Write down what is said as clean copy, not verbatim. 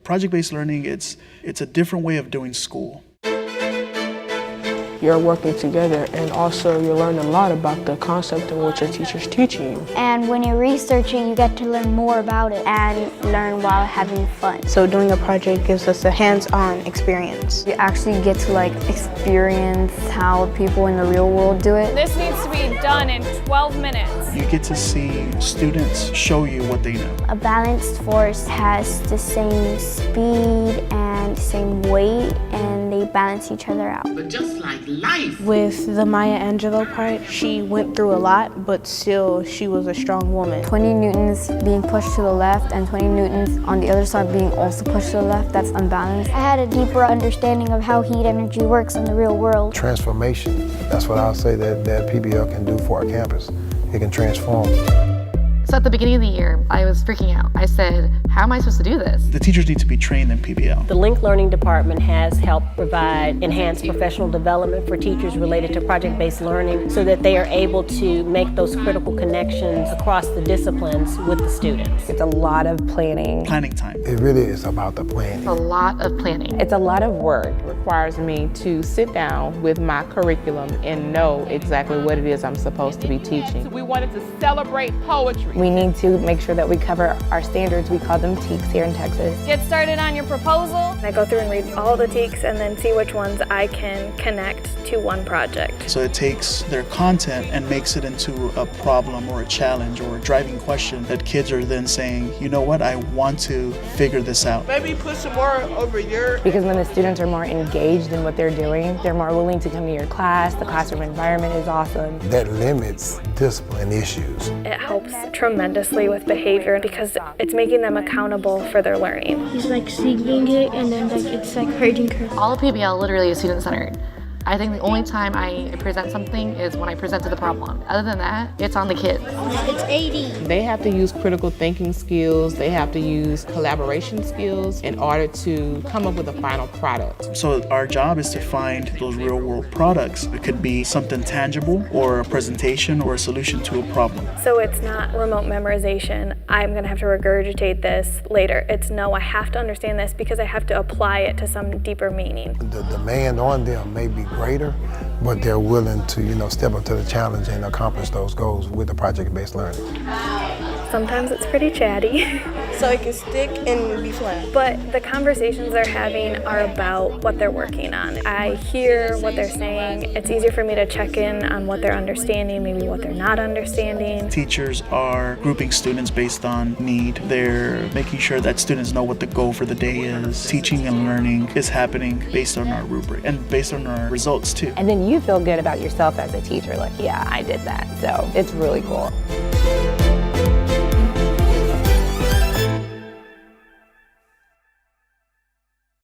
Project-based learning, it's a different way of doing school. You're working together, and also you're learning a lot about the concept and what your teacher's teaching you. And when you're researching, you get to learn more about it and learn while having fun. So doing a project gives us a hands-on experience. You actually get to experience how people in the real world do it. This needs to be done in 12 minutes. You get to see students show you what they know. A balanced force has the same speed and same weight, and they balance each other out. But just like life. With the Maya Angelou part, she went through a lot, but still she was a strong woman. 20 newtons being pushed to the left and 20 newtons on the other side being also pushed to the left, that's unbalanced. I had a deeper understanding of how heat energy works in the real world. Transformation, that's what I'll say that PBL can do for our campus. It can transform. So at the beginning of the year, I was freaking out. I said, how am I supposed to do this? The teachers need to be trained in PBL. The Link Learning Department has helped provide enhanced professional development for teachers related to project-based learning so that they are able to make those critical connections across the disciplines with the students. It's a lot of planning. Planning time. It really is about the planning. A lot of planning. It's a lot of work. It requires me to sit down with my curriculum and know exactly what it is I'm supposed to be teaching. We wanted to celebrate poetry. We need to make sure that we cover our standards. We call them TEKS here in Texas. Get started on your proposal. I go through and read all the TEKS and then see which ones I can connect to one project. So it takes their content and makes it into a problem or a challenge or a driving question that kids are then saying, you know what, I want to figure this out. Maybe put some more over your... Because when the students are more engaged in what they're doing, they're more willing to come to your class. The classroom environment is awesome. That limits discipline issues. It helps tremendously with behavior because it's making them accountable for their learning. He's singing it, and then it's hurting her. All of PBL literally is student-centered. I think the only time I present something is when I presented the problem. Other than that, it's on the kids. It's 80. They have to use critical thinking skills. They have to use collaboration skills in order to come up with a final product. So our job is to find those real world products. It could be something tangible or a presentation or a solution to a problem. So it's not remote memorization. I'm going to have to regurgitate this later. It's no, I have to understand this because I have to apply it to some deeper meaning. The demand on them may be greater, but they're willing to, step up to the challenge and accomplish those goals with the project-based learning. Sometimes it's pretty chatty. So it can stick and be flat. But the conversations they're having are about what they're working on. I hear what they're saying. It's easier for me to check in on what they're understanding, maybe what they're not understanding. Teachers are grouping students based on need. They're making sure that students know what the goal for the day is. Teaching and learning is happening based on our rubric and based on our results too. And then you feel good about yourself as a teacher, yeah, I did that. So it's really cool.